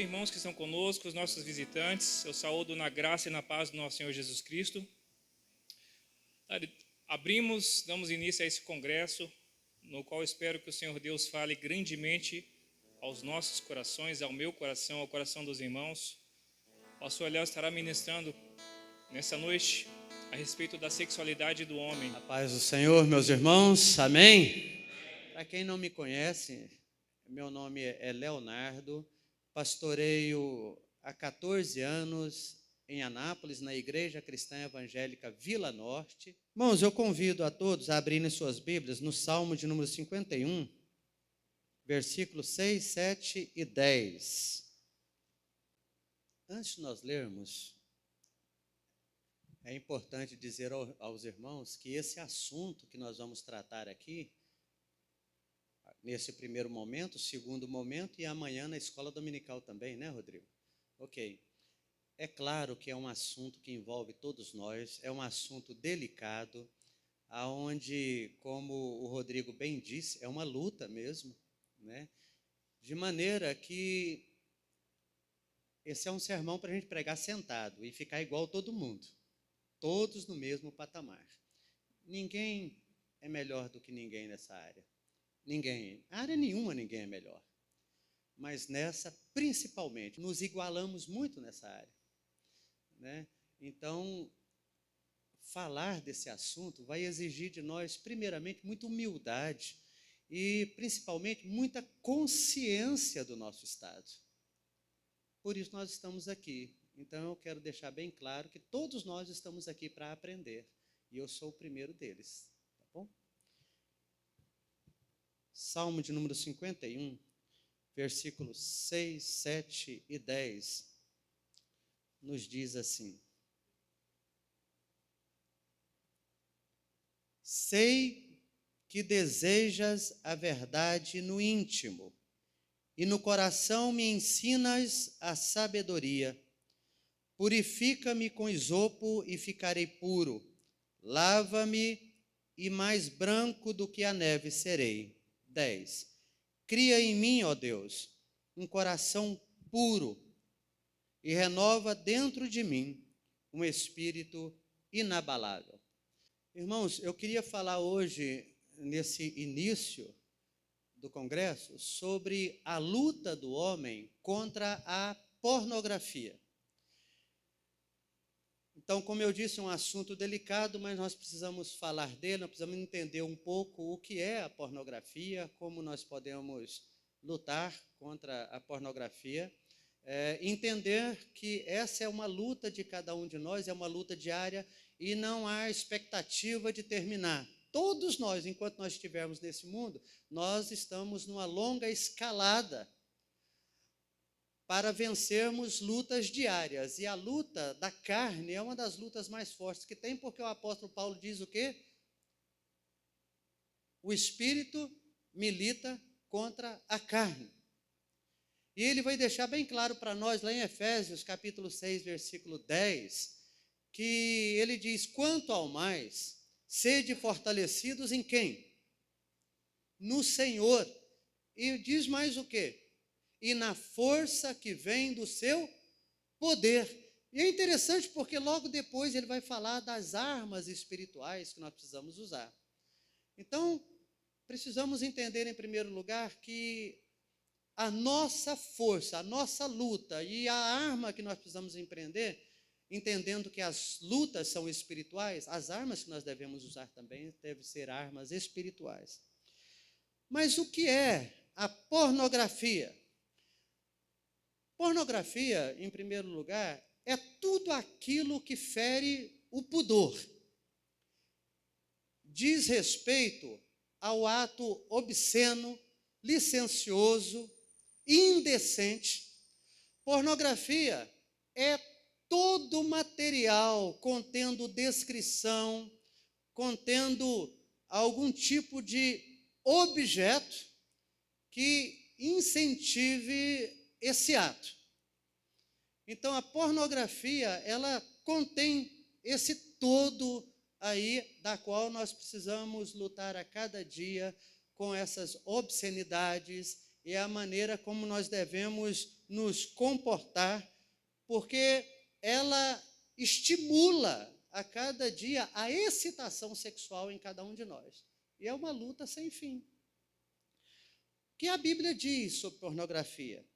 irmãos que estão conosco, os nossos visitantes, eu saúdo na graça e na paz do nosso Senhor Jesus Cristo. Damos início a esse congresso, no qual espero que o Senhor Deus fale grandemente aos nossos corações, ao meu coração, ao coração dos irmãos. O pastor Léo estará ministrando nessa noite a respeito da sexualidade do homem. A paz do Senhor, meus irmãos, amém? Para quem não me conhece, meu nome é Leonardo, pastoreio há 14 anos em Anápolis, na Igreja Cristã Evangélica Vila Norte. Irmãos, eu convido a todos a abrirem suas Bíblias no Salmo de número 51, versículos 6, 7 e 10. Antes de nós lermos, é importante dizer aos irmãos que esse assunto que nós vamos tratar aqui, nesse primeiro momento, segundo momento e amanhã na escola dominical também, né, Rodrigo? Ok. É claro que é um assunto que envolve todos nós, é um assunto delicado, aonde, como o Rodrigo bem disse, é uma luta mesmo, né? De maneira que esse é um sermão para a gente pregar sentado e ficar igual todo mundo, todos no mesmo patamar. Ninguém é melhor do que ninguém nessa área. Ninguém, área nenhuma ninguém é melhor. Mas nessa, principalmente, nos igualamos muito nessa área, né? Então, falar desse assunto vai exigir de nós, primeiramente, muita humildade e, principalmente, muita consciência do nosso estado. Por isso nós estamos aqui. Então, eu quero deixar bem claro que todos nós estamos aqui para aprender. E eu sou o primeiro deles, tá bom? Salmo de número 51, versículos 6, 7 e 10, nos diz assim: sei que desejas a verdade no íntimo, e no coração me ensinas a sabedoria. Purifica-me com isopo e ficarei puro. Lava-me e mais branco do que a neve serei. 10. Cria em mim, ó Deus, um coração puro e renova dentro de mim um espírito inabalável. Irmãos, eu queria falar hoje, nesse início do congresso, sobre a luta do homem contra a pornografia. Então, como eu disse, é um assunto delicado, mas nós precisamos falar dele, nós precisamos entender um pouco o que é a pornografia, como nós podemos lutar contra a pornografia, entender que essa é uma luta de cada um de nós, é uma luta diária e não há expectativa de terminar. Todos nós, enquanto nós estivermos nesse mundo, nós estamos numa longa escalada para vencermos lutas diárias. E a luta da carne é uma das lutas mais fortes que tem, porque o apóstolo Paulo diz o quê? O espírito milita contra a carne. E ele vai deixar bem claro para nós, lá em Efésios, capítulo 6, versículo 10, que ele diz: quanto ao mais, sede fortalecidos em quem? No Senhor. E diz mais o quê? E na força que vem do seu poder. E é interessante porque logo depois ele vai falar das armas espirituais que nós precisamos usar. Então, precisamos entender em primeiro lugar que a nossa força, a nossa luta e a arma que nós precisamos empreender, entendendo que as lutas são espirituais, as armas que nós devemos usar também devem ser armas espirituais. Mas o que é a pornografia? Pornografia, em primeiro lugar, é tudo aquilo que fere o pudor. Diz respeito ao ato obsceno, licencioso, indecente. Pornografia é todo material contendo descrição, contendo algum tipo de objeto que incentive esse ato. Então, a pornografia, ela contém esse todo aí, da qual nós precisamos lutar a cada dia com essas obscenidades, e a maneira como nós devemos nos comportar, porque ela estimula a cada dia a excitação sexual em cada um de nós. E é uma luta sem fim. O que a Bíblia diz sobre pornografia?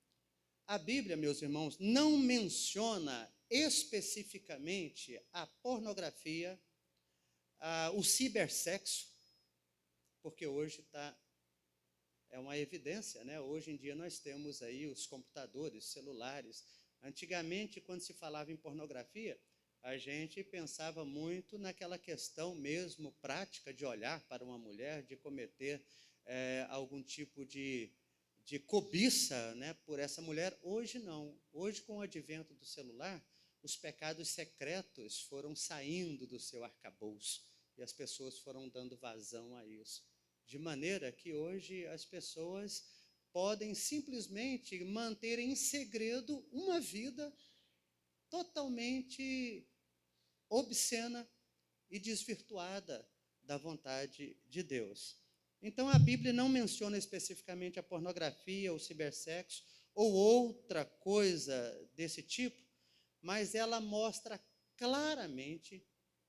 A Bíblia, meus irmãos, não menciona especificamente a pornografia, o cibersexo, porque hoje é uma evidência, né? Hoje em dia nós temos aí os computadores, celulares. Antigamente, quando se falava em pornografia, a gente pensava muito naquela questão mesmo prática de olhar para uma mulher, de cometer algum tipo de cobiça, né, por essa mulher. Hoje não. Hoje, com o advento do celular, os pecados secretos foram saindo do seu arcabouço e as pessoas foram dando vazão a isso. De maneira que hoje as pessoas podem simplesmente manter em segredo uma vida totalmente obscena e desvirtuada da vontade de Deus. Então, a Bíblia não menciona especificamente a pornografia, o cibersexo ou outra coisa desse tipo, mas ela mostra claramente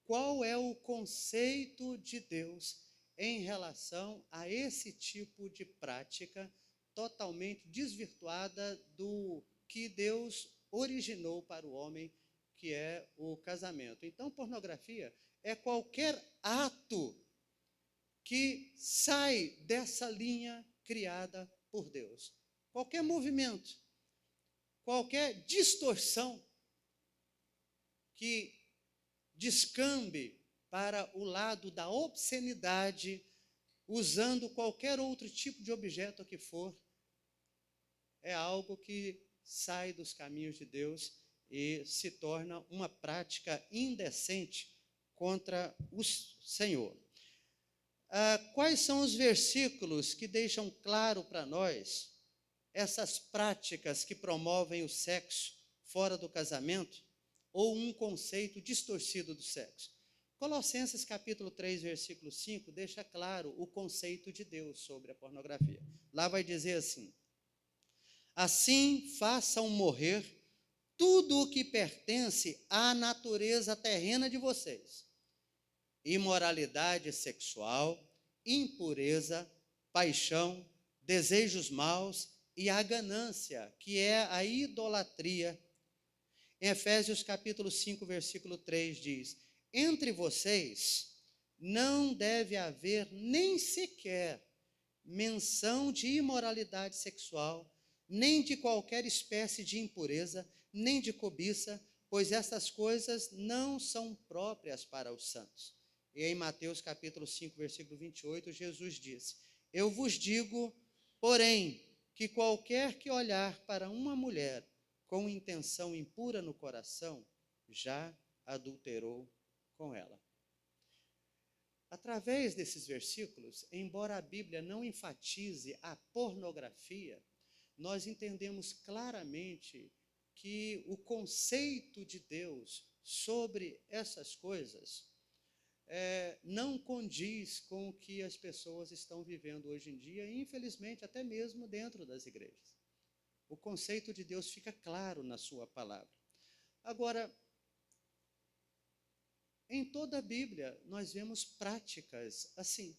qual é o conceito de Deus em relação a esse tipo de prática totalmente desvirtuada do que Deus originou para o homem, que é o casamento. Então, pornografia é qualquer ato que sai dessa linha criada por Deus. Qualquer movimento, qualquer distorção que descambe para o lado da obscenidade, usando qualquer outro tipo de objeto que for, é algo que sai dos caminhos de Deus e se torna uma prática indecente contra o Senhor. Quais são os versículos que deixam claro para nós essas práticas que promovem o sexo fora do casamento ou um conceito distorcido do sexo? Colossenses capítulo 3, versículo 5, deixa claro o conceito de Deus sobre a pornografia. Lá vai dizer assim: assim façam morrer tudo o que pertence à natureza terrena de vocês: imoralidade sexual, impureza, paixão, desejos maus e a ganância, que é a idolatria. Em Efésios capítulo 5, versículo 3 diz: entre vocês não deve haver nem sequer menção de imoralidade sexual, nem de qualquer espécie de impureza, nem de cobiça, pois essas coisas não são próprias para os santos. E em Mateus capítulo 5, versículo 28, Jesus disse: eu vos digo, porém, que qualquer que olhar para uma mulher com intenção impura no coração, já adulterou com ela. Através desses versículos, embora a Bíblia não enfatize a pornografia, nós entendemos claramente que o conceito de Deus sobre essas coisas não condiz com o que as pessoas estão vivendo hoje em dia, e infelizmente até mesmo dentro das igrejas. O conceito de Deus fica claro na sua palavra. Agora, em toda a Bíblia, nós vemos práticas assim.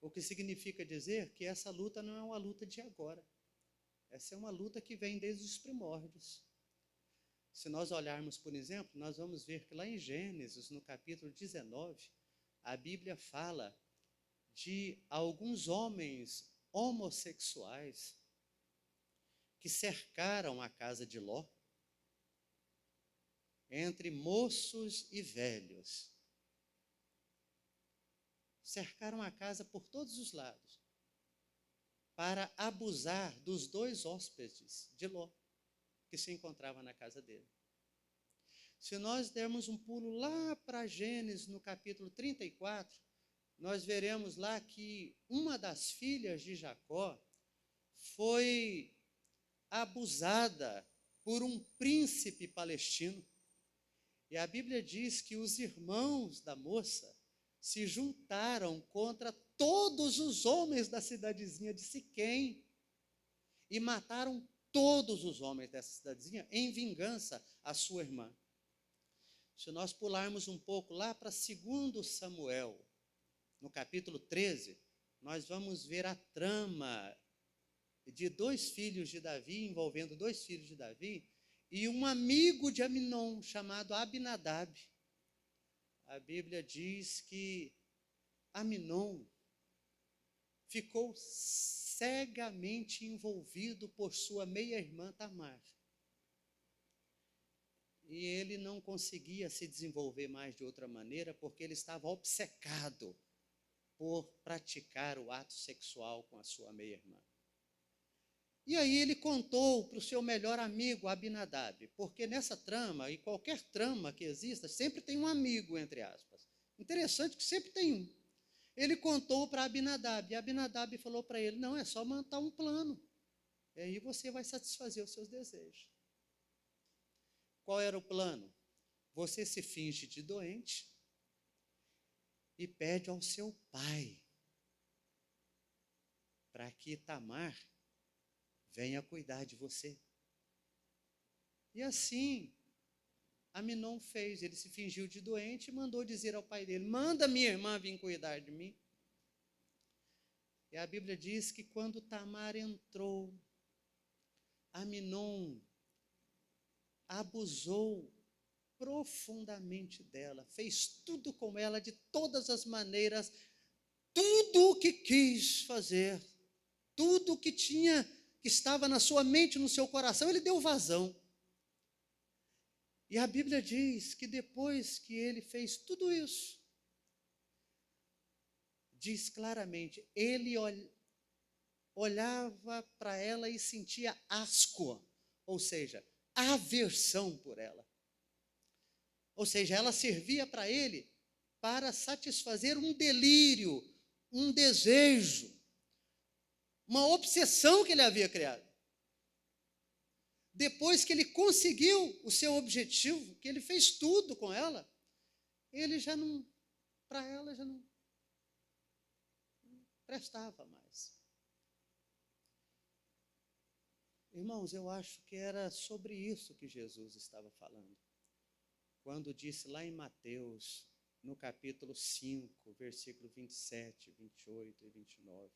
O que significa dizer que essa luta não é uma luta de agora. Essa é uma luta que vem desde os primórdios. Se nós olharmos, por exemplo, nós vamos ver que lá em Gênesis, no capítulo 19, a Bíblia fala de alguns homens homossexuais que cercaram a casa de Ló, entre moços e velhos. Cercaram a casa por todos os lados para abusar dos 2 hóspedes de Ló que se encontravam na casa dele. Se nós dermos um pulo lá para Gênesis, no capítulo 34, nós veremos lá que uma das filhas de Jacó foi abusada por um príncipe palestino. E a Bíblia diz que os irmãos da moça se juntaram contra todos os homens da cidadezinha de Siquém e mataram todos os homens dessa cidadezinha em vingança à sua irmã. Se nós pularmos um pouco lá para 2 Samuel, no capítulo 13, nós vamos ver a trama de 2 filhos de Davi, envolvendo 2 filhos de Davi, e um amigo de Aminon, chamado Abinadab. A Bíblia diz que Aminon ficou cegamente envolvido por sua meia-irmã Tamar. E ele não conseguia se desenvolver mais de outra maneira, porque ele estava obcecado por praticar o ato sexual com a sua meia-irmã. E aí ele contou para o seu melhor amigo, Abinadab, porque nessa trama, e qualquer trama que exista, sempre tem um amigo, entre aspas. Interessante que sempre tem um. Ele contou para Abinadab, e Abinadab falou para ele, não, é só montar um plano, e aí você vai satisfazer os seus desejos. Qual era o plano? Você se finge de doente e pede ao seu pai para que Tamar venha cuidar de você. E assim, Aminon fez, ele se fingiu de doente e mandou dizer ao pai dele, manda minha irmã vir cuidar de mim. E a Bíblia diz que quando Tamar entrou, Aminon abusou profundamente dela, fez tudo com ela de todas as maneiras, tudo o que quis fazer, tudo o que estava na sua mente, no seu coração, ele deu vazão. E a Bíblia diz que depois que ele fez tudo isso, diz claramente, ele olhava para ela e sentia asco, ou seja, aversão por ela. Ou seja, ela servia para ele para satisfazer um delírio, um desejo, uma obsessão que ele havia criado. Depois que ele conseguiu o seu objetivo, que ele fez tudo com ela, ele já não, para ela já não prestava mais. Irmãos, eu acho que era sobre isso que Jesus estava falando, quando disse lá em Mateus, no capítulo 5, versículo 27, 28 e 29.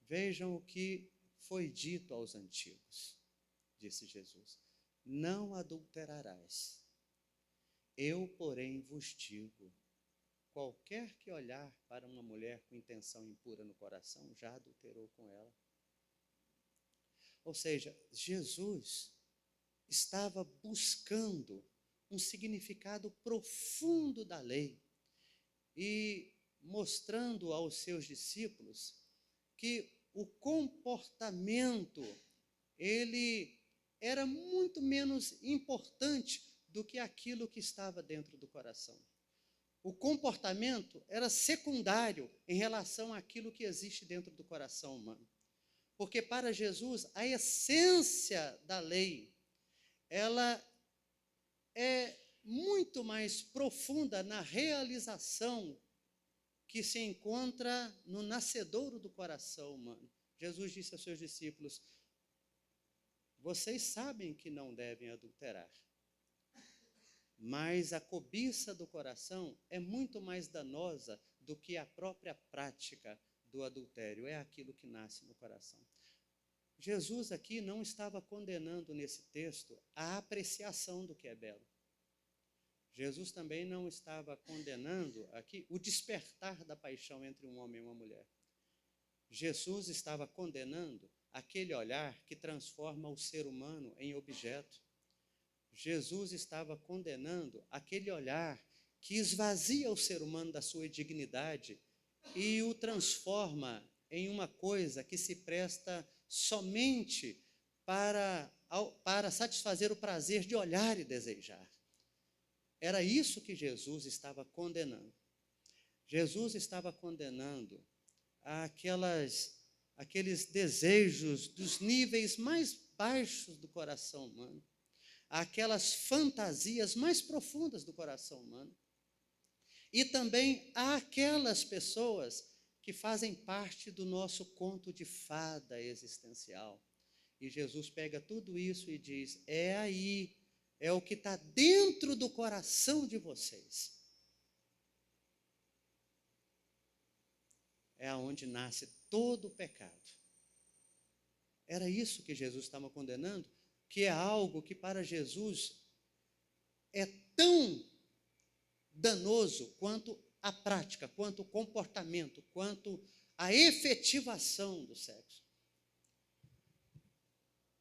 Vejam o que foi dito aos antigos, disse Jesus, não adulterarás. Eu, porém, vos digo, qualquer que olhar para uma mulher com intenção impura no coração, já adulterou com ela. Ou seja, Jesus estava buscando um significado profundo da lei e mostrando aos seus discípulos que o comportamento, ele era muito menos importante do que aquilo que estava dentro do coração. O comportamento era secundário em relação àquilo que existe dentro do coração humano. Porque para Jesus, a essência da lei, ela é muito mais profunda na realização que se encontra no nascedouro do coração humano. Jesus disse aos seus discípulos, vocês sabem que não devem adulterar, mas a cobiça do coração é muito mais danosa do que a própria prática do adultério, é aquilo que nasce no coração. Jesus aqui não estava condenando nesse texto a apreciação do que é belo. Jesus também não estava condenando aqui o despertar da paixão entre um homem e uma mulher. Jesus estava condenando aquele olhar que transforma o ser humano em objeto. Jesus estava condenando aquele olhar que esvazia o ser humano da sua dignidade e o transforma em uma coisa que se presta somente para satisfazer o prazer de olhar e desejar. Era isso que Jesus estava condenando. Jesus estava condenando aqueles desejos dos níveis mais baixos do coração humano, aquelas fantasias mais profundas do coração humano. E também àquelas pessoas que fazem parte do nosso conto de fada existencial. E Jesus pega tudo isso e diz: é aí, é o que está dentro do coração de vocês. É aonde nasce todo o pecado. Era isso que Jesus estava condenando, que é algo que para Jesus é tão danoso quanto a prática, quanto o comportamento, quanto a efetivação do sexo.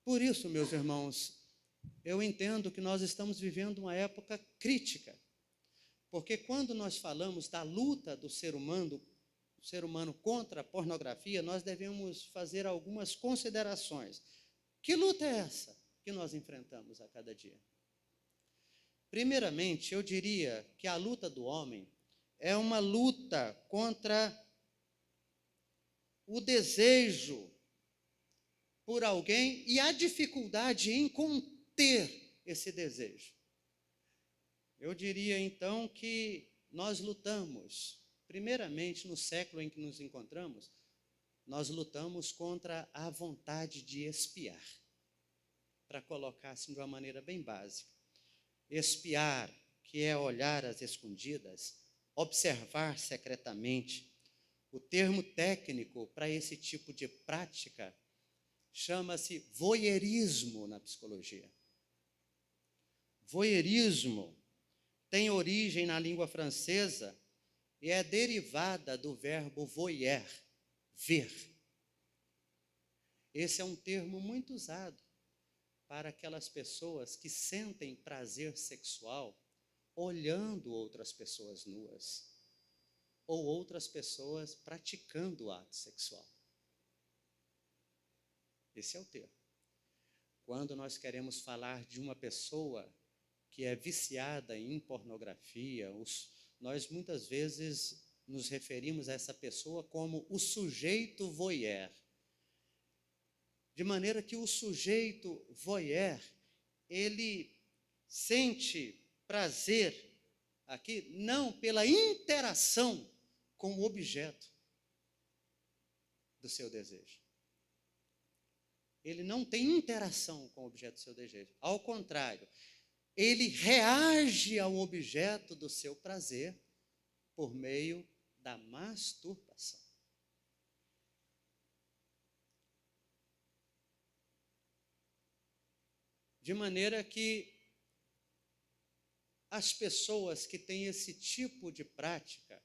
Por isso, meus irmãos, eu entendo que nós estamos vivendo uma época crítica, porque quando nós falamos da luta do ser humano contra a pornografia, nós devemos fazer algumas considerações. Que luta é essa que nós enfrentamos a cada dia? Primeiramente, eu diria que a luta do homem é uma luta contra o desejo por alguém e a dificuldade em conter esse desejo. Eu diria, então, que nós lutamos, primeiramente, no século em que nos encontramos, nós lutamos contra a vontade de espiar, para colocar assim de uma maneira bem básica. Espiar, que é olhar às escondidas, observar secretamente. O termo técnico para esse tipo de prática chama-se voyeurismo na psicologia. Voyeurismo tem origem na língua francesa e é derivada do verbo voyer, ver. Esse é um termo muito usado para aquelas pessoas que sentem prazer sexual olhando outras pessoas nuas ou outras pessoas praticando o ato sexual. Esse é o termo. Quando nós queremos falar de uma pessoa que é viciada em pornografia, nós muitas vezes nos referimos a essa pessoa como o sujeito voyeur. De maneira que o sujeito voyeur, ele sente prazer aqui não pela interação com o objeto do seu desejo. Ele não tem interação com o objeto do seu desejo. Ao contrário, ele reage ao objeto do seu prazer por meio da masturbação. De maneira que as pessoas que têm esse tipo de prática,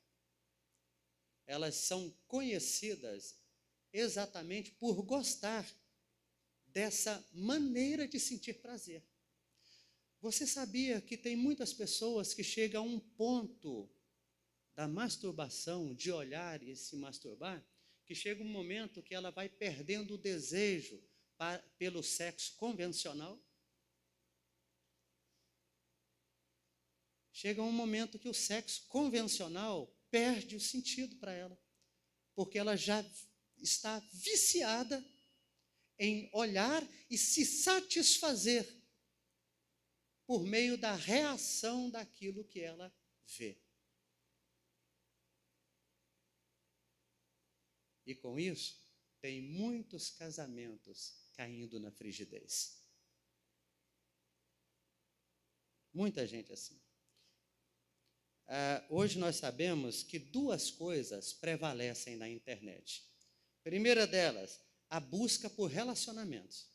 elas são conhecidas exatamente por gostar dessa maneira de sentir prazer. Você sabia que tem muitas pessoas que chegam a um ponto da masturbação, de olhar e se masturbar, que chega um momento que ela vai perdendo o desejo pelo sexo convencional? Chega um momento que o sexo convencional perde o sentido para ela, porque ela já está viciada em olhar e se satisfazer por meio da reação daquilo que ela vê. E com isso, tem muitos casamentos caindo na frigidez. Muita gente assim. Hoje nós sabemos que duas coisas prevalecem na internet. Primeira delas, a busca por relacionamentos.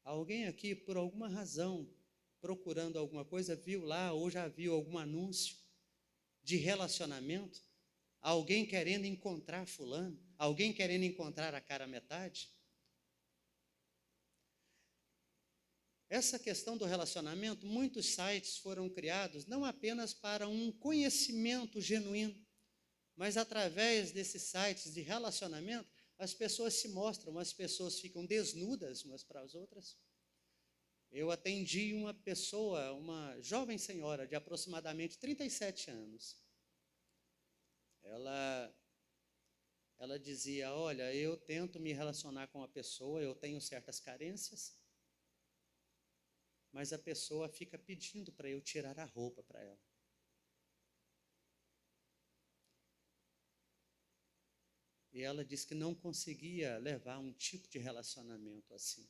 Alguém aqui, por alguma razão, procurando alguma coisa, viu lá ou já viu algum anúncio de relacionamento? Alguém querendo encontrar fulano? Alguém querendo encontrar a cara metade? Essa questão do relacionamento, muitos sites foram criados não apenas para um conhecimento genuíno, mas através desses sites de relacionamento, as pessoas se mostram, as pessoas ficam desnudas umas para as outras. Eu atendi uma pessoa, uma jovem senhora de aproximadamente 37 anos. Ela dizia: olha, eu tento me relacionar com a pessoa, eu tenho certas carências, mas a pessoa fica pedindo para eu tirar a roupa para ela. E ela disse que não conseguia levar um tipo de relacionamento assim.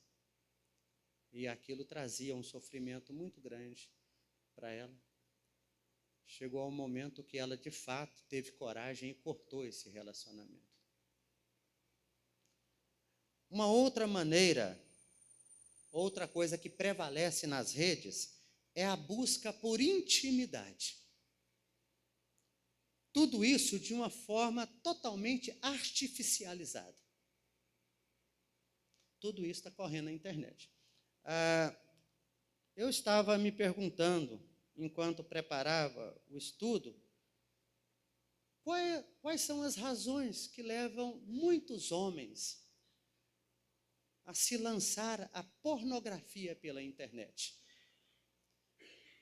E aquilo trazia um sofrimento muito grande para ela. Chegou ao momento que ela, de fato, teve coragem e cortou esse relacionamento. Uma outra maneira, outra coisa que prevalece nas redes, é a busca por intimidade. Tudo isso de uma forma totalmente artificializada. Tudo isso está correndo na internet. Eu estava me perguntando, enquanto preparava o estudo, quais são as razões que levam muitos homens a se lançar à pornografia pela internet.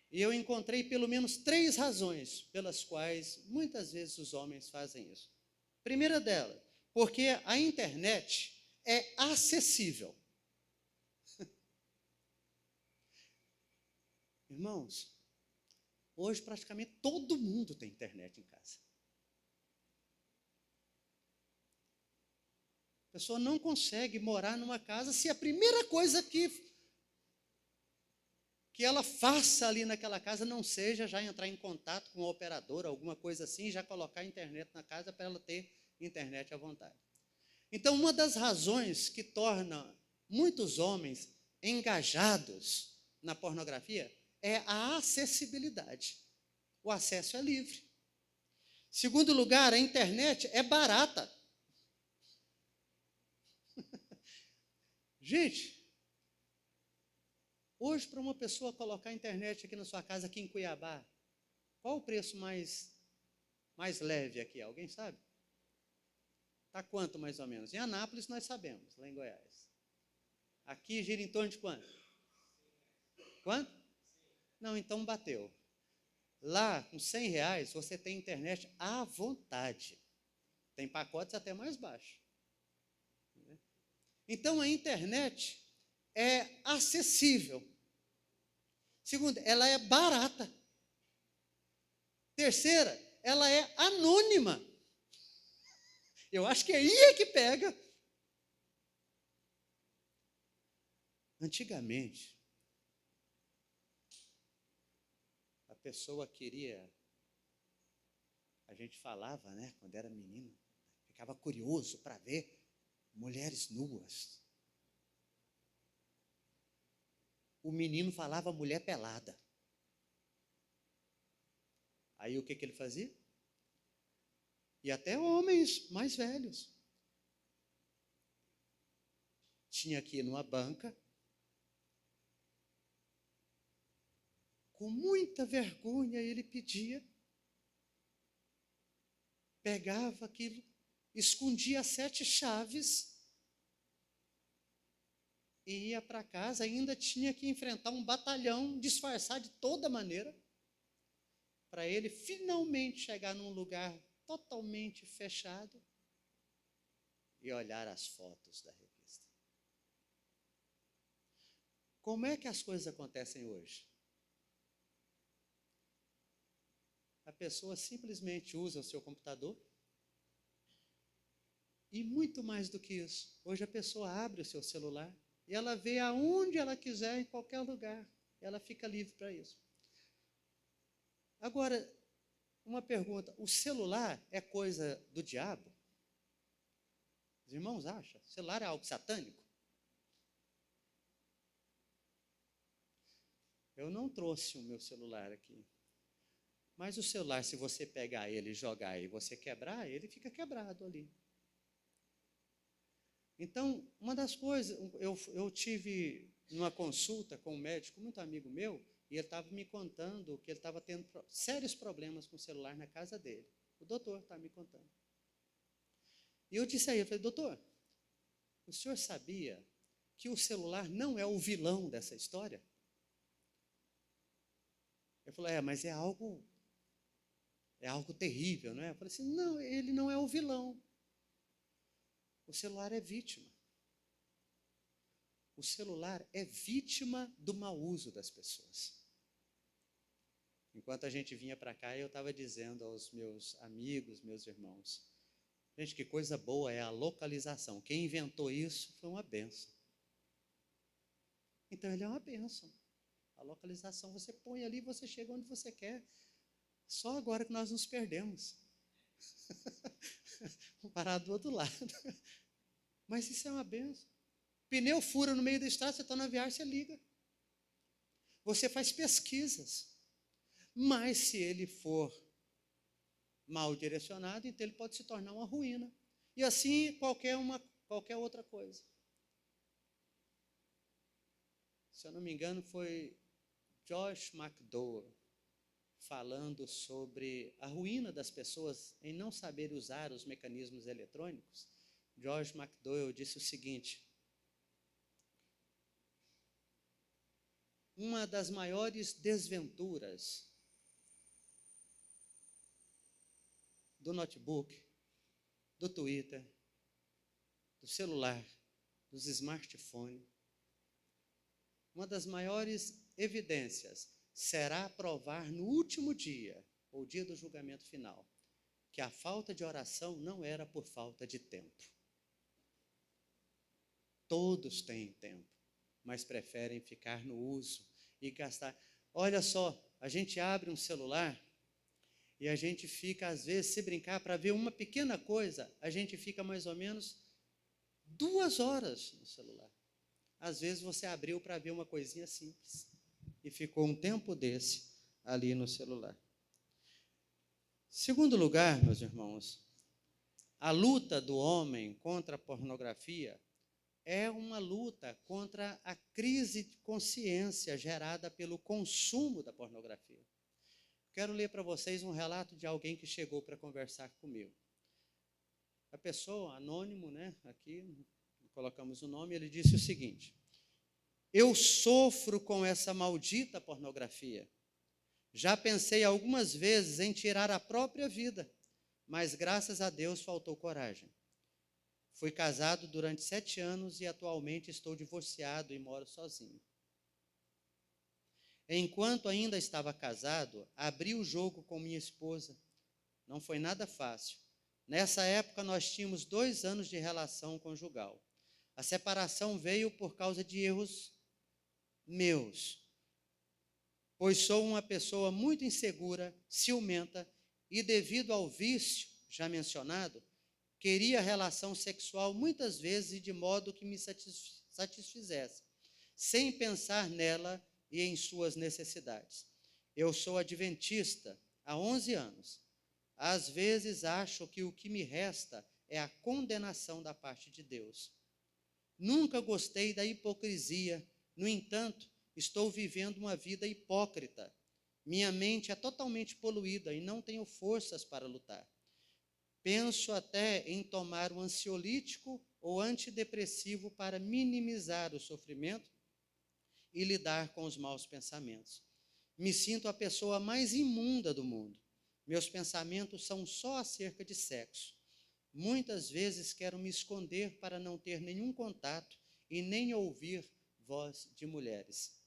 E eu encontrei pelo menos 3 razões pelas quais muitas vezes os homens fazem isso. Primeira delas, porque a internet é acessível. Irmãos, hoje praticamente todo mundo tem internet em casa. A pessoa não consegue morar numa casa se a primeira coisa que ela faça ali naquela casa não seja já entrar em contato com a operadora, alguma coisa assim, já colocar a internet na casa para ela ter internet à vontade. Então, uma das razões que torna muitos homens engajados na pornografia é a acessibilidade. O acesso é livre. Segundo lugar, a internet é barata. Gente, hoje, para uma pessoa colocar a internet aqui na sua casa, aqui em Cuiabá, qual o preço mais leve aqui? Alguém sabe? Está quanto mais ou menos? Em Anápolis nós sabemos, lá em Goiás. Aqui gira em torno de quanto? Quanto? Não, então bateu. Lá, com R$100, você tem internet à vontade. Tem pacotes até mais baixos. Então, a internet é acessível. Segundo, ela é barata. Terceira, ela é anônima. Eu acho que aí é que pega. Antigamente, a pessoa queria, a gente falava, né, quando era menino, ficava curioso para ver mulheres nuas. O menino falava mulher pelada. Aí o que ele fazia? E até homens mais velhos. Tinha que ir numa banca, com muita vergonha ele pedia, pegava aquilo, escondia as 7 chaves e ia para casa, ainda tinha que enfrentar um batalhão, disfarçar de toda maneira, para ele finalmente chegar num lugar totalmente fechado e olhar as fotos da revista. Como é que as coisas acontecem hoje? A pessoa simplesmente usa o seu computador e muito mais do que isso. Hoje a pessoa abre o seu celular e ela vê aonde ela quiser, em qualquer lugar. Ela fica livre para isso. Agora, uma pergunta: o celular é coisa do diabo? Os irmãos acham? O celular é algo satânico? Eu não trouxe o meu celular aqui. Mas o celular, se você pegar ele, jogar e você quebrar, ele fica quebrado ali. Então, uma das coisas, eu tive uma consulta com um médico, muito amigo meu, e ele estava me contando que ele estava tendo sérios problemas com o celular na casa dele. O doutor estava me contando. E eu disse a ele, eu falei, doutor, o senhor sabia que o celular não é o vilão dessa história? Ele falou, mas é algo terrível, não é? Eu falei assim, não, ele não é o vilão. O celular é vítima. O celular é vítima do mau uso das pessoas. Enquanto a gente vinha para cá, eu estava dizendo aos meus amigos, meus irmãos, gente, que coisa boa é a localização. Quem inventou isso foi uma bênção. Então, ele é uma bênção. A localização, você põe ali, você chega onde você quer. Só agora que nós nos perdemos. Vamos parar do outro lado. Mas isso é uma bênção. Pneu fura no meio da estrada, você está na viagem, você liga. Você faz pesquisas. Mas se ele for mal direcionado, então ele pode se tornar uma ruína. E assim qualquer outra coisa. Se eu não me engano, foi Josh McDowell falando sobre a ruína das pessoas em não saber usar os mecanismos eletrônicos. Josh McDowell disse o seguinte: uma das maiores desventuras do notebook, do Twitter, do celular, dos smartphones, uma das maiores evidências será provar no último dia, ou dia do julgamento final, que a falta de oração não era por falta de tempo. Todos têm tempo, mas preferem ficar no uso e gastar. Olha só, a gente abre um celular e a gente fica, às vezes, se brincar, para ver uma pequena coisa, a gente fica mais ou menos 2 horas no celular. Às vezes você abriu para ver uma coisinha simples e ficou um tempo desse ali no celular. Segundo lugar, meus irmãos, a luta do homem contra a pornografia é uma luta contra a crise de consciência gerada pelo consumo da pornografia. Quero ler para vocês um relato de alguém que chegou para conversar comigo. A pessoa, anônimo, né, aqui, colocamos o nome, ele disse o seguinte: eu sofro com essa maldita pornografia. Já pensei algumas vezes em tirar a própria vida, mas graças a Deus faltou coragem. Fui casado durante 7 anos e atualmente estou divorciado e moro sozinho. Enquanto ainda estava casado, abri o jogo com minha esposa. Não foi nada fácil. Nessa época, nós tínhamos 2 anos de relação conjugal. A separação veio por causa de erros meus, pois sou uma pessoa muito insegura, ciumenta e, devido ao vício já mencionado, queria relação sexual muitas vezes e de modo que me satisfizesse, sem pensar nela e em suas necessidades. Eu sou adventista há 11 anos. Às vezes acho que o que me resta é a condenação da parte de Deus. Nunca gostei da hipocrisia. No entanto, estou vivendo uma vida hipócrita. Minha mente é totalmente poluída e não tenho forças para lutar. Penso até em tomar um ansiolítico ou antidepressivo para minimizar o sofrimento e lidar com os maus pensamentos. Me sinto a pessoa mais imunda do mundo. Meus pensamentos são só acerca de sexo. Muitas vezes quero me esconder para não ter nenhum contato e nem ouvir voz de mulheres.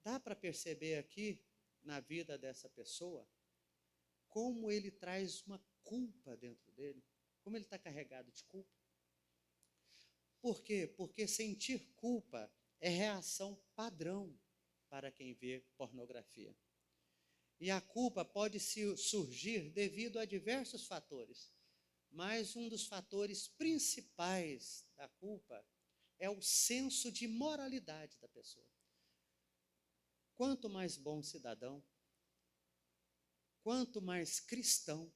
Dá para perceber aqui, na vida dessa pessoa, como ele traz uma culpa dentro dele, como ele está carregado de culpa. Por quê? Porque sentir culpa é reação padrão para quem vê pornografia. E a culpa pode surgir devido a diversos fatores, mas um dos fatores principais da culpa é o senso de moralidade da pessoa. Quanto mais bom cidadão, quanto mais cristão,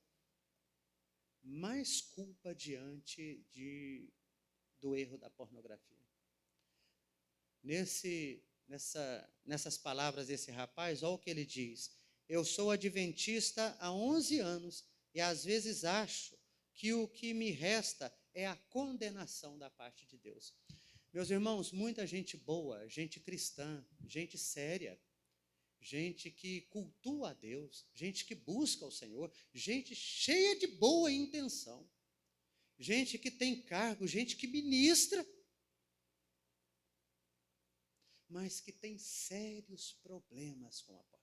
mais culpa diante do erro da pornografia. Nessas palavras desse rapaz, olha o que ele diz: eu sou adventista há 11 anos e às vezes acho que o que me resta é a condenação da parte de Deus. Meus irmãos, muita gente boa, gente cristã, gente séria, gente que cultua a Deus, gente que busca o Senhor, gente cheia de boa intenção, gente que tem cargo, gente que ministra, mas que tem sérios problemas com a pornografia.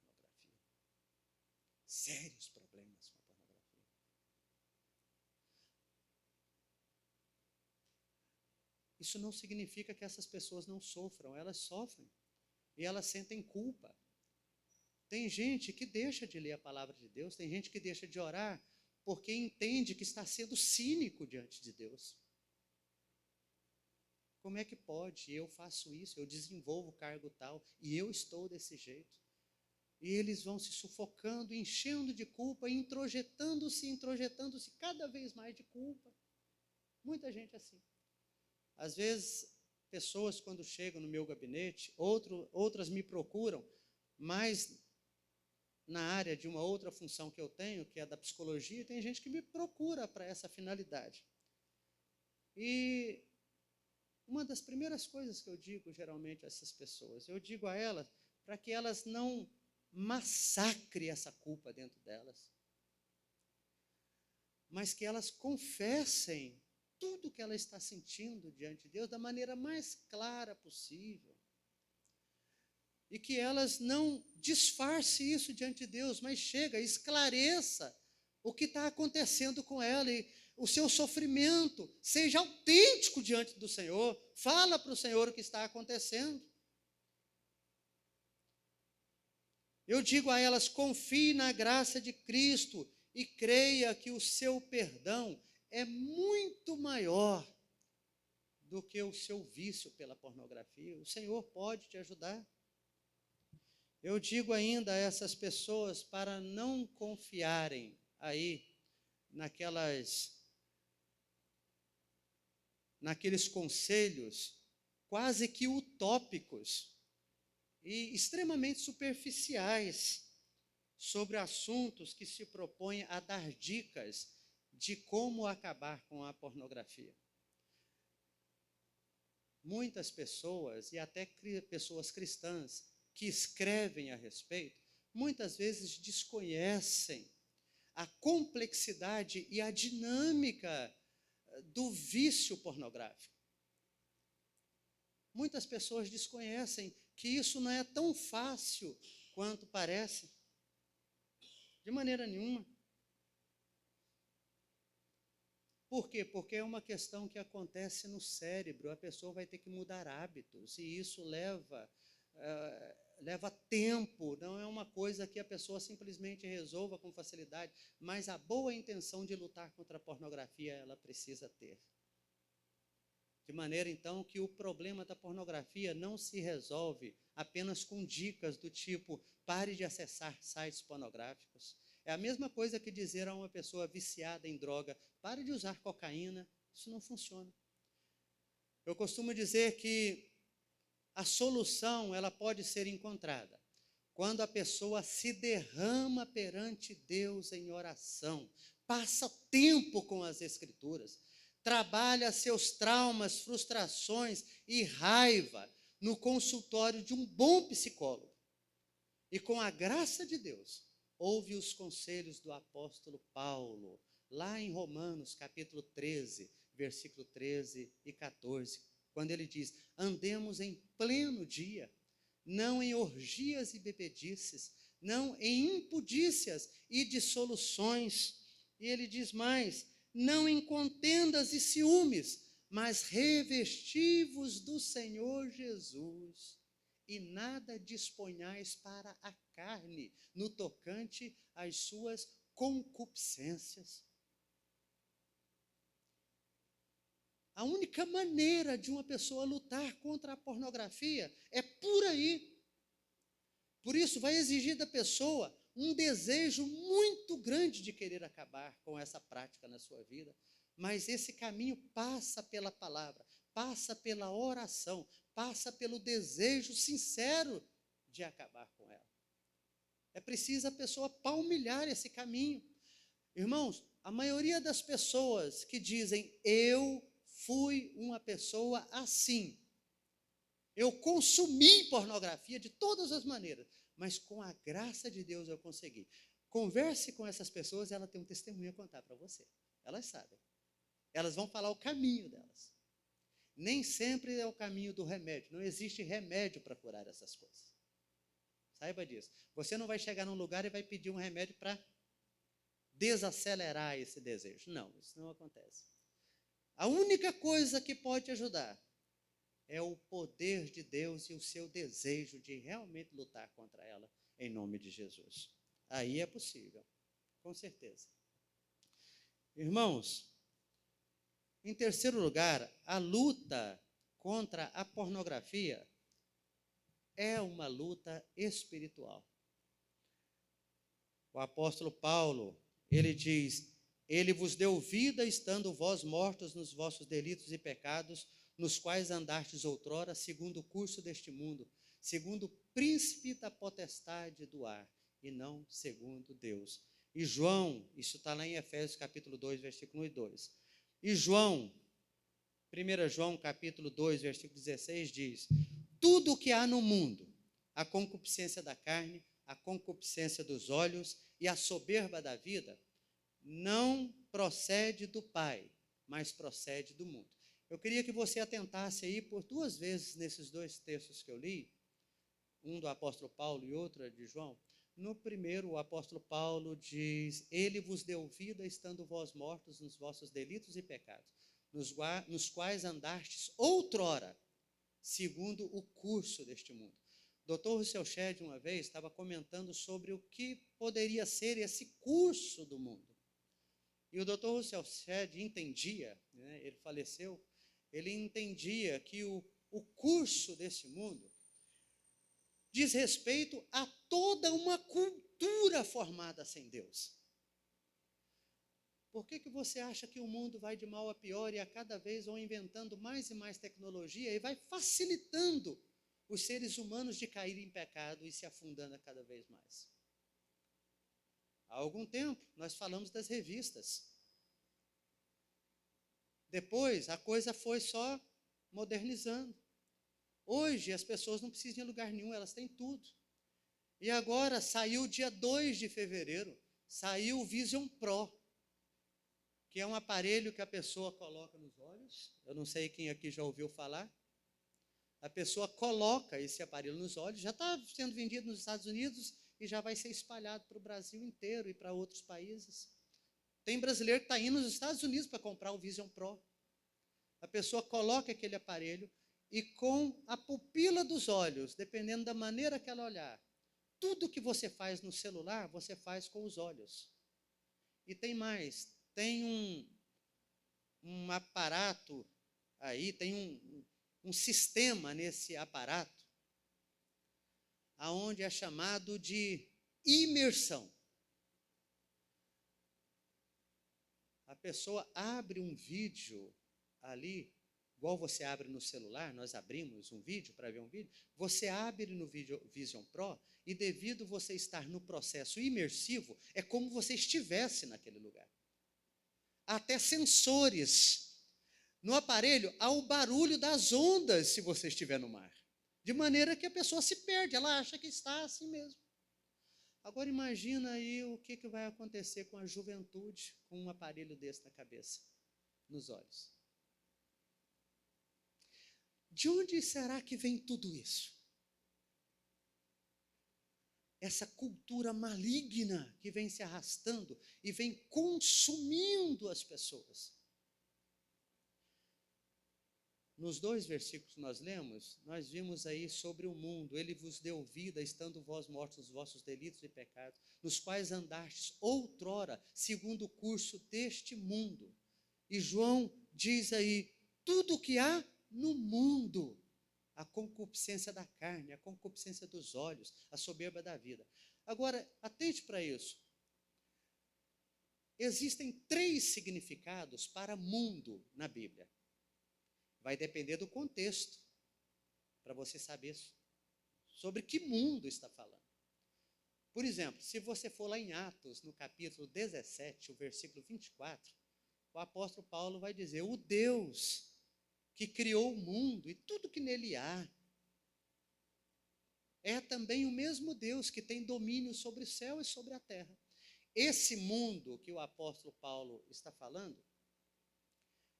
Sérios problemas com a pornografia. Isso não significa que essas pessoas não sofram, elas sofrem. E elas sentem culpa. Tem gente que deixa de ler a palavra de Deus, tem gente que deixa de orar, porque entende que está sendo cínico diante de Deus. Como é que pode? Eu faço isso, eu desenvolvo cargo tal, e eu estou desse jeito. E eles vão se sufocando, enchendo de culpa, introjetando-se cada vez mais de culpa. Muita gente assim. Às vezes, pessoas quando chegam no meu gabinete, outras me procuram, mas na área de uma outra função que eu tenho, que é da psicologia, tem gente que me procura para essa finalidade. E uma das primeiras coisas que eu digo geralmente a essas pessoas, eu digo a elas para que elas não massacrem essa culpa dentro delas, mas que elas confessem tudo que ela está sentindo diante de Deus da maneira mais clara possível. E que elas não disfarcem isso diante de Deus, mas esclareça o que está acontecendo com ela e o seu sofrimento, seja autêntico diante do Senhor, fala para o Senhor o que está acontecendo. Eu digo a elas, confie na graça de Cristo e creia que o seu perdão é muito maior do que o seu vício pela pornografia. O Senhor pode te ajudar. Eu digo ainda a essas pessoas para não confiarem aí naqueles conselhos quase que utópicos e extremamente superficiais sobre assuntos que se propõem a dar dicas de como acabar com a pornografia. Muitas pessoas, e até pessoas cristãs, que escrevem a respeito, muitas vezes desconhecem a complexidade e a dinâmica do vício pornográfico. Muitas pessoas desconhecem que isso não é tão fácil quanto parece, de maneira nenhuma. Por quê? Porque é uma questão que acontece no cérebro, a pessoa vai ter que mudar hábitos, e isso leva tempo, não é uma coisa que a pessoa simplesmente resolva com facilidade, mas a boa intenção de lutar contra a pornografia ela precisa ter. De maneira, então, que o problema da pornografia não se resolve apenas com dicas do tipo, pare de acessar sites pornográficos. É a mesma coisa que dizer a uma pessoa viciada em droga, pare de usar cocaína, isso não funciona. Eu costumo dizer que a solução ela pode ser encontrada quando a pessoa se derrama perante Deus em oração, passa tempo com as Escrituras, trabalha seus traumas, frustrações e raiva no consultório de um bom psicólogo. E com a graça de Deus, ouve os conselhos do apóstolo Paulo, lá em Romanos, capítulo 13, versículo 13 e 14, quando ele diz, andemos em pleno dia, não em orgias e bebedices, não em impudícias e dissoluções. E ele diz mais, não em contendas e ciúmes, mas revesti-vos do Senhor Jesus, e nada disponhais para a carne, no tocante às suas concupiscências. A única maneira de uma pessoa lutar contra a pornografia é por aí. Por isso, vai exigir da pessoa um desejo muito grande de querer acabar com essa prática na sua vida. Mas esse caminho passa pela palavra, passa pela oração, passa pelo desejo sincero de acabar com ela. É preciso a pessoa palmilhar esse caminho. Irmãos, a maioria das pessoas que dizem, eu fui uma pessoa assim, eu consumi pornografia de todas as maneiras, mas com a graça de Deus eu consegui. Converse com essas pessoas, ela tem um testemunho a contar para você. Elas sabem. Elas vão falar o caminho delas. nem sempre é o caminho do remédio. Não existe remédio para curar essas coisas. Saiba disso. Você não vai chegar num lugar e vai pedir um remédio para desacelerar esse desejo. Não, isso não acontece. A única coisa que pode ajudar é o poder de Deus e o seu desejo de realmente lutar contra ela, em nome de Jesus. Aí é possível, com certeza. Irmãos, em terceiro lugar, a luta contra a pornografia é uma luta espiritual. O apóstolo Paulo, ele diz: ele vos deu vida estando vós mortos nos vossos delitos e pecados, nos quais andastes outrora, segundo o curso deste mundo, segundo o príncipe da potestade do ar, e não segundo Deus. E João, isso está lá em Efésios capítulo 2, versículo 1 e 2. E João, 1 João capítulo 2, versículo 16, diz: tudo o que há no mundo, a concupiscência da carne, a concupiscência dos olhos e a soberba da vida, não procede do Pai, mas procede do mundo. Eu queria que você atentasse aí por 2 vezes nesses 2 textos que eu li, um do apóstolo Paulo e outro de João. No primeiro, o apóstolo Paulo diz: ele vos deu vida estando vós mortos nos vossos delitos e pecados, nos quais andastes outrora, segundo o curso deste mundo. Dr. Rousseau Shedd, uma vez, estava comentando sobre o que poderia ser esse curso do mundo. E o Dr. Rousseau Shedd entendia, né, ele faleceu, ele entendia que o curso desse mundo diz respeito a toda uma cultura formada sem Deus. Por que você acha que o mundo vai de mal a pior e a cada vez vão inventando mais e mais tecnologia e vai facilitando os seres humanos de caírem em pecado e se afundando a cada vez mais? Há algum tempo, nós falamos das revistas. Depois, a coisa foi só modernizando. Hoje, as pessoas não precisam ir em lugar nenhum, elas têm tudo. E agora, saiu dia 2 de fevereiro, saiu o Vision Pro, que é um aparelho que a pessoa coloca nos olhos. Eu não sei quem aqui já ouviu falar. A pessoa coloca esse aparelho nos olhos, já está sendo vendido nos Estados Unidos e já vai ser espalhado para o Brasil inteiro e para outros países. Tem brasileiro que está indo nos Estados Unidos para comprar o Vision Pro. A pessoa coloca aquele aparelho e com a pupila dos olhos, dependendo da maneira que ela olhar, tudo que você faz no celular, você faz com os olhos. E tem mais, tem um aparato aí, tem um sistema nesse aparato, aonde é chamado de imersão. A pessoa abre um vídeo ali, igual você abre no celular, nós abrimos um vídeo para ver um vídeo, você abre no Vision Pro e devido você estar no processo imersivo, é como você estivesse naquele lugar. Até sensores. No aparelho, há o barulho das ondas se você estiver no mar. De maneira que a pessoa se perde, ela acha que está assim mesmo. Agora imagina aí o que vai acontecer com a juventude com um aparelho desse na cabeça, nos olhos. De onde será que vem tudo isso? Essa cultura maligna que vem se arrastando e vem consumindo as pessoas. Nos 2 versículos que nós lemos, nós vimos aí sobre o mundo. Ele vos deu vida, estando vós mortos nos vossos delitos e pecados, nos quais andastes outrora, segundo o curso deste mundo. E João diz aí, tudo o que há no mundo, a concupiscência da carne, a concupiscência dos olhos, a soberba da vida. Agora, atente para isso. Existem 3 significados para mundo na Bíblia. Vai depender do contexto, para você saber sobre que mundo está falando. Por exemplo, se você for lá em Atos, no capítulo 17, o versículo 24, o apóstolo Paulo vai dizer, o Deus que criou o mundo e tudo que nele há, é também o mesmo Deus que tem domínio sobre o céu e sobre a terra. Esse mundo que o apóstolo Paulo está falando,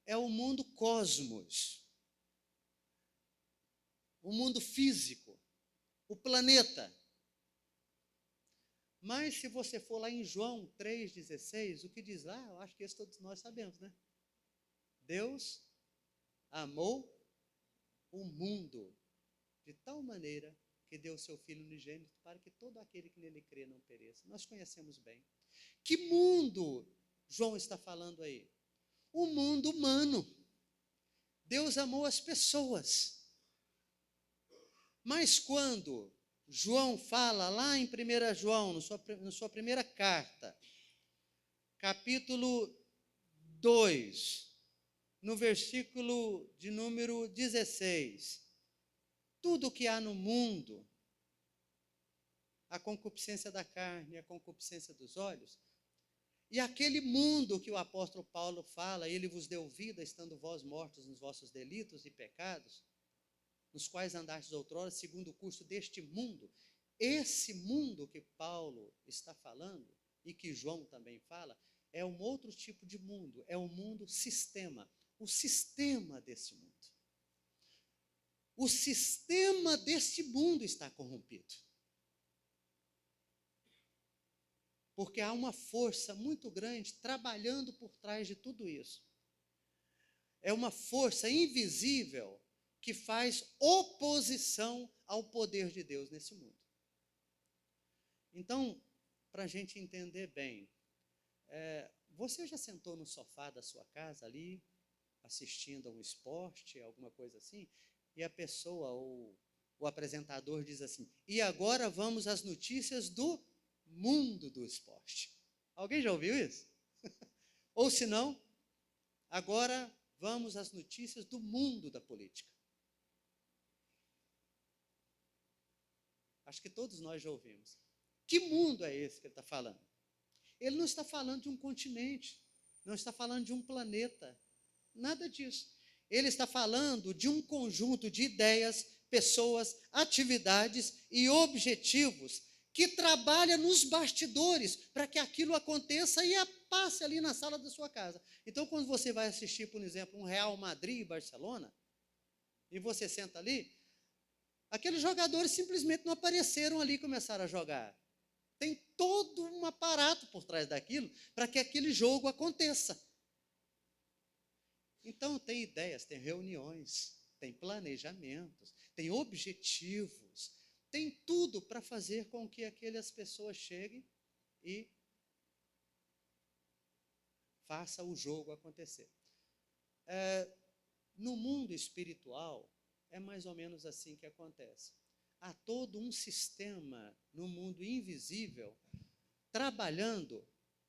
é o mundo cosmos. o mundo físico, o planeta. Mas se você for lá em João 3,16, o que diz lá, eu acho que isso todos nós sabemos, né? Deus amou o mundo de tal maneira que deu o seu Filho unigênito para que todo aquele que nele crê não pereça. Nós conhecemos bem. Que mundo João está falando aí? O mundo humano. Deus amou as pessoas. Mas quando João fala lá em 1 João, na sua primeira carta, capítulo 2, no versículo de número 16, tudo que há no mundo, a concupiscência da carne, a concupiscência dos olhos, e aquele mundo que o apóstolo Paulo fala, ele vos deu vida, estando vós mortos nos vossos delitos e pecados, nos quais andastes outrora, segundo o curso deste mundo. Esse mundo que Paulo está falando, e que João também fala, é um outro tipo de mundo, é um mundo sistema, o sistema desse mundo. O sistema desse mundo está corrompido. Porque há uma força muito grande trabalhando por trás de tudo isso. É uma força invisível que faz oposição ao poder de Deus nesse mundo. Então, para a gente entender bem, você já sentou no sofá da sua casa ali, assistindo a um esporte, alguma coisa assim, e a pessoa ou o apresentador diz assim, e agora vamos às notícias do mundo do esporte. Alguém já ouviu isso? Ou se não, agora vamos às notícias do mundo da política. Acho que todos nós já ouvimos. Que mundo é esse que ele está falando? Ele não está falando de um continente, não está falando de um planeta, nada disso. Ele está falando de um conjunto de ideias, pessoas, atividades e objetivos que trabalha nos bastidores para que aquilo aconteça e passe ali na sala da sua casa. Então, quando você vai assistir, por exemplo, um Real Madrid e Barcelona, e você senta ali, aqueles jogadores simplesmente não apareceram ali e começaram a jogar. Tem todo um aparato por trás daquilo para que aquele jogo aconteça. Então, tem ideias, tem reuniões, tem planejamentos, tem objetivos, tem tudo para fazer com que aquelas pessoas cheguem e faça o jogo acontecer. No mundo espiritual, é mais ou menos assim que acontece. Há todo um sistema no mundo invisível trabalhando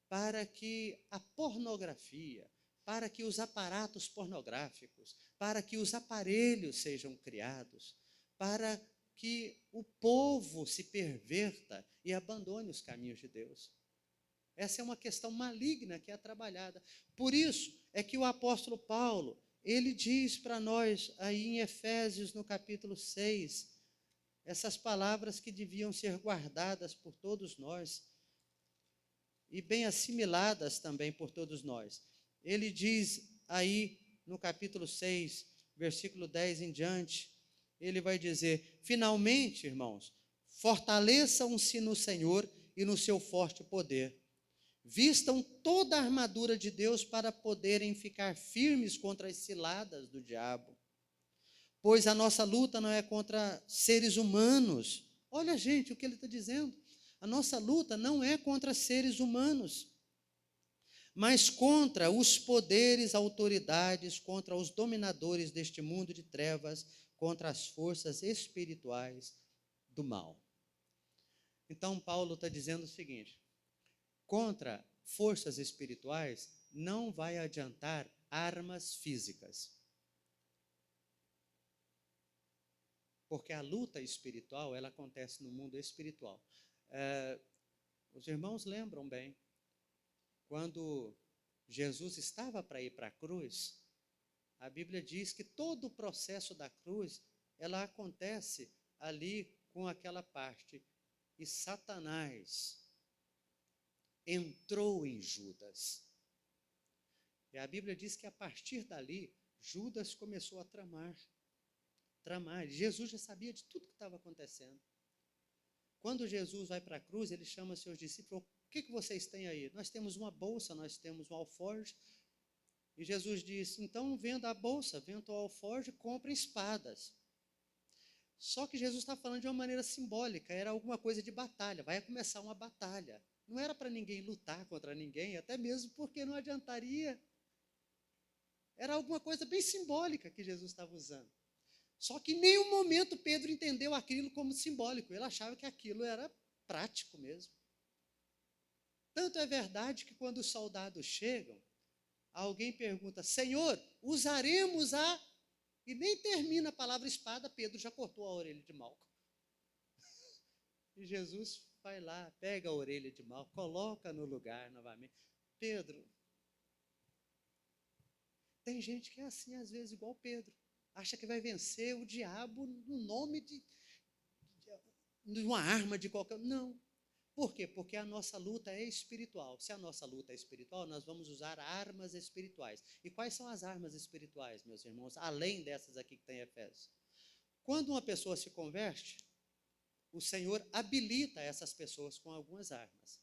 para que a pornografia, para que os aparatos pornográficos, para que os aparelhos sejam criados, para que o povo se perverta e abandone os caminhos de Deus. Essa é uma questão maligna que é trabalhada. Por isso é que o apóstolo Paulo, ele diz para nós aí em Efésios, no capítulo 6, essas palavras que deviam ser guardadas por todos nós e bem assimiladas também por todos nós. Ele diz aí no capítulo 6, versículo 10 em diante, ele vai dizer, finalmente, irmãos, fortaleçam-se no Senhor e no seu forte poder. Vistam toda a armadura de Deus para poderem ficar firmes contra as ciladas do diabo. Pois a nossa luta não é contra seres humanos. Olha, gente, o que ele está dizendo. A nossa luta não é contra seres humanos, mas contra os poderes, autoridades, contra os dominadores deste mundo de trevas, contra as forças espirituais do mal. Então, Paulo está dizendo o seguinte, contra forças espirituais não vai adiantar armas físicas. Porque a luta espiritual, ela acontece no mundo espiritual. Os irmãos lembram bem, quando Jesus estava para ir para a cruz, a Bíblia diz que todo o processo da cruz, ela acontece ali com aquela parte. E Satanás entrou em Judas. E a Bíblia diz que a partir dali, Judas começou a tramar. tramar. Jesus já sabia de tudo que estava acontecendo. Quando Jesus vai para a cruz, ele chama seus discípulos, o que vocês têm aí? Nós temos uma bolsa, nós temos um alforje. E Jesus disse, então venda a bolsa, venda o alforje, comprem espadas. Só que Jesus está falando de uma maneira simbólica, era alguma coisa de batalha, vai começar uma batalha. Não era para ninguém lutar contra ninguém, até mesmo porque não adiantaria. Era alguma coisa bem simbólica que Jesus estava usando. Só que em nenhum momento Pedro entendeu aquilo como simbólico, ele achava que aquilo era prático mesmo. Tanto é verdade que quando os soldados chegam, alguém pergunta, Senhor, usaremos a... E nem termina a palavra espada, Pedro já cortou a orelha de Malco. E Jesus vai lá, pega a orelha de Malco, coloca no lugar novamente. Pedro, tem gente que é assim às vezes igual Pedro. Acha que vai vencer o diabo no nome de uma arma de qualquer... Não. Por quê? Porque a nossa luta é espiritual. Se a nossa luta é espiritual, nós vamos usar armas espirituais. E quais são as armas espirituais, meus irmãos? Além dessas aqui que tem em Efésios. Quando uma pessoa se converte, o Senhor habilita essas pessoas com algumas armas.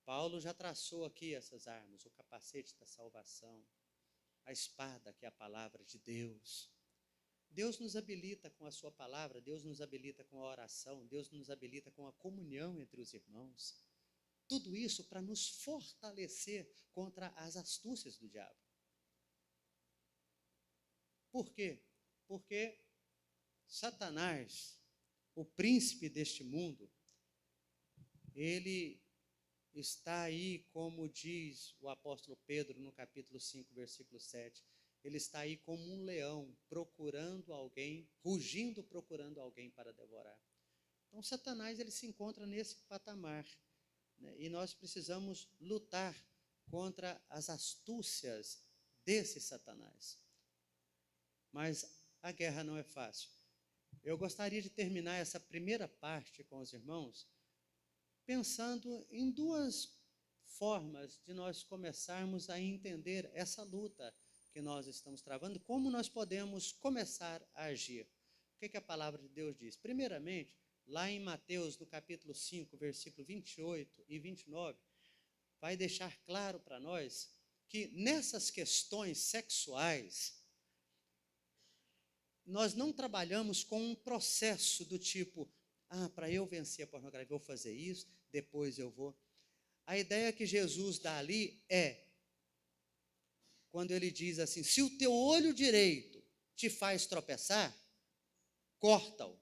Paulo já traçou aqui essas armas, o capacete da salvação, a espada, que é a palavra de Deus. Deus nos habilita com a sua palavra, Deus nos habilita com a oração, Deus nos habilita com a comunhão entre os irmãos. Tudo isso para nos fortalecer contra as astúcias do diabo. Por quê? Porque Satanás, o príncipe deste mundo, ele está aí, como diz o apóstolo Pedro no capítulo 5, versículo 7, ele está aí como um leão, procurando alguém, rugindo, procurando alguém para devorar. Então, Satanás, ele se encontra nesse patamar, né? E nós precisamos lutar contra as astúcias desse Satanás. Mas a guerra não é fácil. Eu gostaria de terminar essa primeira parte com os irmãos, pensando em duas formas de nós começarmos a entender essa luta que nós estamos travando, como nós podemos começar a agir. O que a palavra de Deus diz? Primeiramente, lá em Mateus, no capítulo 5, versículo 28 e 29, vai deixar claro para nós que nessas questões sexuais, nós não trabalhamos com um processo do tipo, para eu vencer a pornografia, eu vou fazer isso, depois eu vou. A ideia que Jesus dá ali é, quando ele diz assim, se o teu olho direito te faz tropeçar, corta-o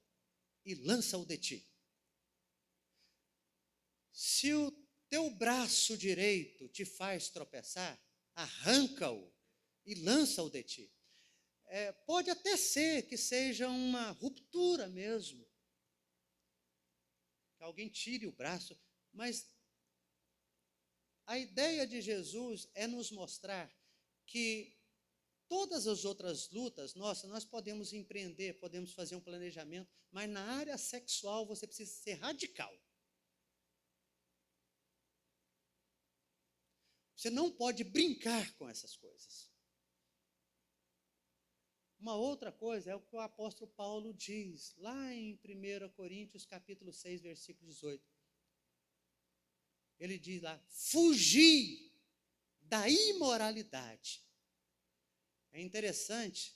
e lança-o de ti. Se o teu braço direito te faz tropeçar, arranca-o e lança-o de ti. Pode até ser que seja uma ruptura mesmo, que alguém tire o braço, mas a ideia de Jesus é nos mostrar que todas as outras lutas, nós podemos empreender, podemos fazer um planejamento, mas na área sexual você precisa ser radical. Você não pode brincar com essas coisas. Uma outra coisa é o que o apóstolo Paulo diz, lá em 1 Coríntios, capítulo 6, versículo 18. Ele diz lá, fugir da imoralidade. É interessante,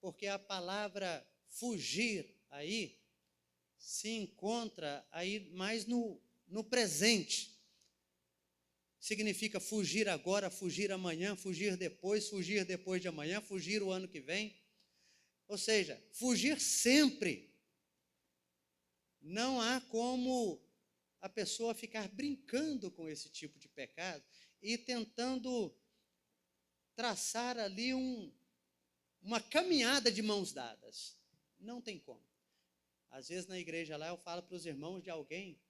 porque a palavra fugir aí se encontra aí mais no presente. Significa fugir agora, fugir amanhã, fugir depois de amanhã, fugir o ano que vem. Ou seja, fugir sempre. Não há como a pessoa ficar brincando com esse tipo de pecado e tentando traçar ali uma caminhada de mãos dadas. Não tem como. Às vezes na igreja lá eu falo para os irmãos de alguém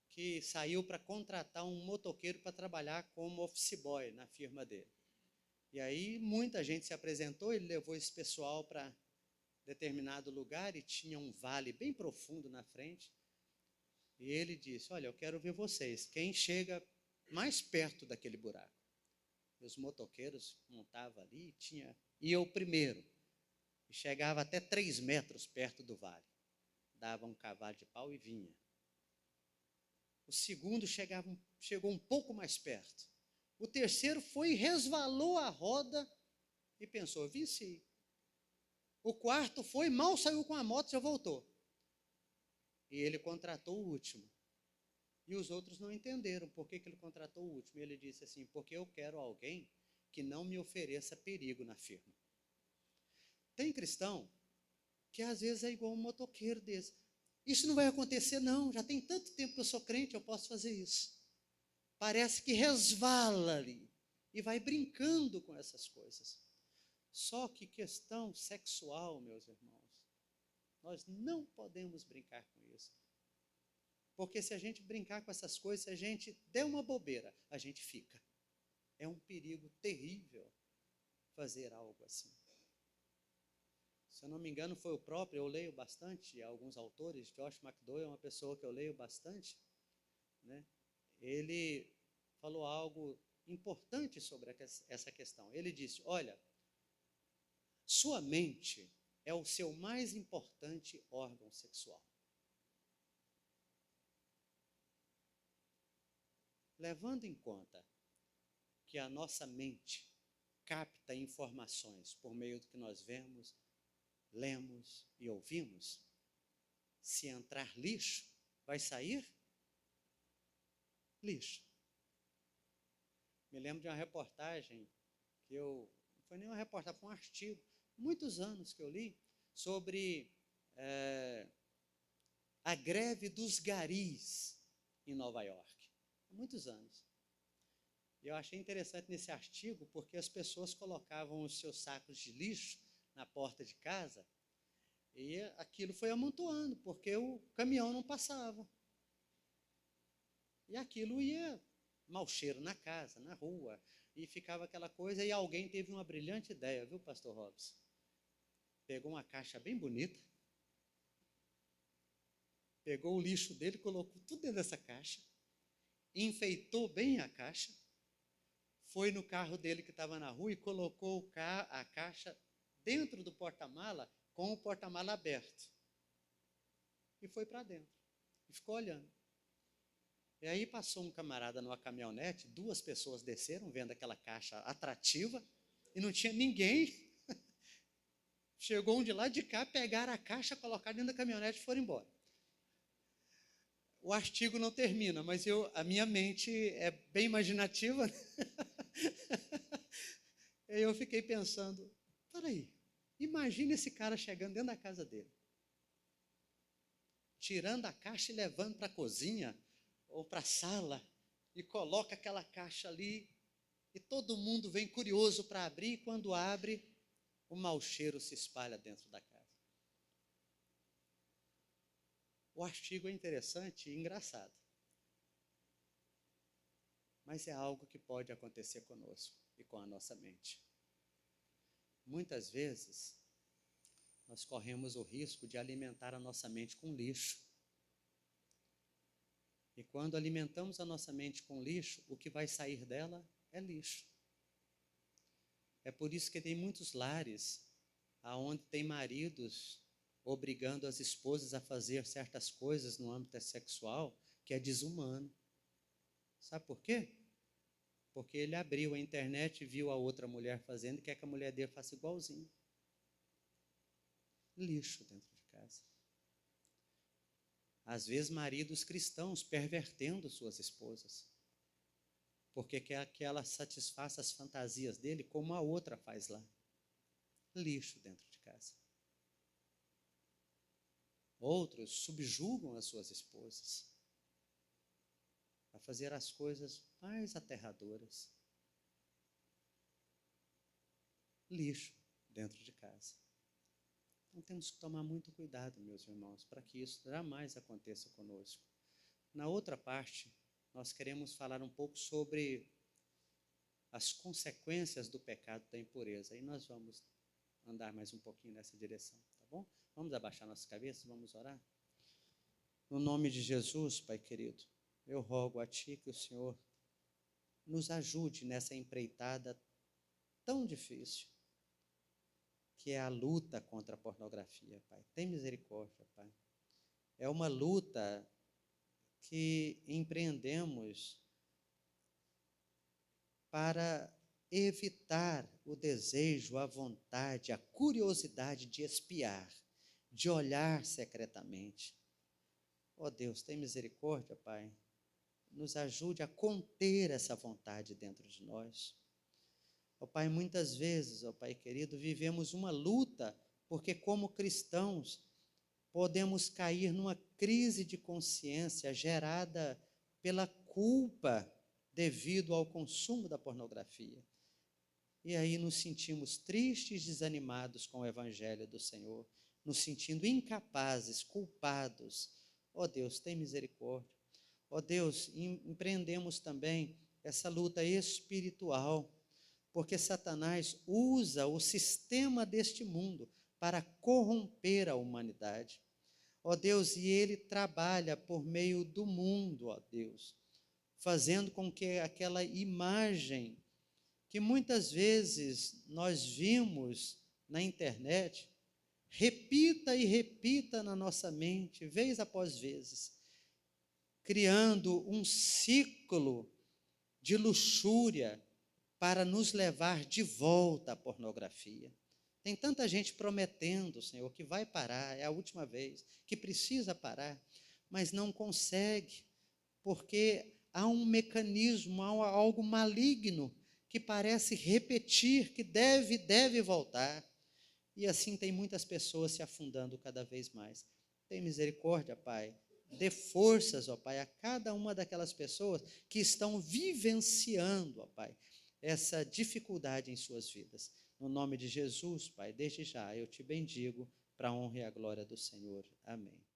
que saiu para contratar um motoqueiro para trabalhar como office boy na firma dele. E aí muita gente se apresentou, ele levou esse pessoal para determinado lugar e tinha um vale bem profundo na frente. E ele disse, olha, eu quero ver vocês, quem chega mais perto daquele buraco. E os motoqueiros montavam ali, e eu primeiro. e chegava até 3 metros perto do vale. Dava um cavalo de pau e vinha. O segundo chegou um pouco mais perto. O terceiro foi e resvalou a roda e pensou, venci. O quarto foi, mal saiu com a moto, já voltou. E ele contratou o último. E os outros não entenderam por que ele contratou o último. E ele disse assim, porque eu quero alguém que não me ofereça perigo na firma. Tem cristão que às vezes é igual um motoqueiro desse. Isso não vai acontecer não, já tem tanto tempo que eu sou crente, eu posso fazer isso. Parece que resvala ali e vai brincando com essas coisas. Só que questão sexual, meus irmãos, nós não podemos brincar com isso. Porque se a gente brincar com essas coisas, se a gente der uma bobeira, a gente fica. É um perigo terrível fazer algo assim. Se eu não me engano, foi o próprio, eu leio bastante, alguns autores, Josh McDowell é uma pessoa que eu leio bastante, né? Ele falou algo importante sobre essa questão. Ele disse, olha, sua mente é o seu mais importante órgão sexual. Levando em conta que a nossa mente capta informações por meio do que nós vemos, lemos e ouvimos, se entrar lixo, vai sair lixo. Me lembro de uma reportagem que não foi nem uma reportagem, foi um artigo, muitos anos que eu li, sobre a greve dos garis em Nova York. Há muitos anos. E eu achei interessante nesse artigo, porque as pessoas colocavam os seus sacos de lixo na porta de casa, e aquilo foi amontoando, porque o caminhão não passava. E aquilo ia mau cheiro na casa, na rua, e ficava aquela coisa, e alguém teve uma brilhante ideia, viu, pastor Robson? Pegou uma caixa bem bonita, pegou o lixo dele, colocou tudo dentro dessa caixa, enfeitou bem a caixa, foi no carro dele que estava na rua e colocou a caixa dentro do porta-mala, com o porta-mala aberto. E foi para dentro. E ficou olhando. E aí passou um camarada numa caminhonete, 2 pessoas desceram, vendo aquela caixa atrativa, e não tinha ninguém. Chegou um de lá de cá, pegaram a caixa, colocaram dentro da caminhonete e foram embora. O artigo não termina, mas a minha mente é bem imaginativa. E eu fiquei pensando, peraí, imagina esse cara chegando dentro da casa dele, tirando a caixa e levando para a cozinha ou para a sala, e coloca aquela caixa ali, e todo mundo vem curioso para abrir, e quando abre, o mau cheiro se espalha dentro da casa. O artigo é interessante e engraçado, mas é algo que pode acontecer conosco e com a nossa mente. Muitas vezes, nós corremos o risco de alimentar a nossa mente com lixo. E quando alimentamos a nossa mente com lixo, o que vai sair dela é lixo. É por isso que tem muitos lares onde tem maridos obrigando as esposas a fazer certas coisas no âmbito sexual que é desumano. Sabe por quê? Porque ele abriu a internet e viu a outra mulher fazendo e quer que a mulher dele faça igualzinho. Lixo dentro de casa. Às vezes, maridos cristãos pervertendo suas esposas, porque quer que ela satisfaça as fantasias dele como a outra faz lá. Lixo dentro de casa. Outros subjugam as suas esposas a fazer as coisas mais aterradoras. Lixo dentro de casa. Então temos que tomar muito cuidado, meus irmãos, para que isso jamais aconteça conosco. Na outra parte, nós queremos falar um pouco sobre as consequências do pecado da impureza. E nós vamos andar mais um pouquinho nessa direção, tá bom? Vamos abaixar nossas cabeças, vamos orar? No nome de Jesus, Pai querido, eu rogo a Ti que o Senhor nos ajude nessa empreitada tão difícil, que é a luta contra a pornografia, Pai. Tem misericórdia, Pai. É uma luta que empreendemos para evitar o desejo, a vontade, a curiosidade de espiar, de olhar secretamente. Ó Deus, tem misericórdia, Pai. Nos ajude a conter essa vontade dentro de nós. Ó Pai, muitas vezes, ó Pai querido, vivemos uma luta, porque como cristãos podemos cair numa crise de consciência gerada pela culpa devido ao consumo da pornografia. E aí nos sentimos tristes, desanimados com o Evangelho do Senhor, nos sentindo incapazes, culpados. Ó Deus, tem misericórdia. Ó Deus, empreendemos também essa luta espiritual, porque Satanás usa o sistema deste mundo para corromper a humanidade. Ó Deus, e ele trabalha por meio do mundo, ó Deus, fazendo com que aquela imagem que muitas vezes nós vimos na internet, repita e repita na nossa mente, vez após vezes, criando um ciclo de luxúria para nos levar de volta à pornografia. Tem tanta gente prometendo, Senhor, que vai parar, é a última vez, que precisa parar, mas não consegue, porque há um mecanismo, há algo maligno que parece repetir que deve voltar. E assim tem muitas pessoas se afundando cada vez mais. Tem misericórdia, Pai. Dê forças, ó Pai, a cada uma daquelas pessoas que estão vivenciando, ó Pai, essa dificuldade em suas vidas. No nome de Jesus, Pai, desde já eu te bendigo para a honra e a glória do Senhor. Amém.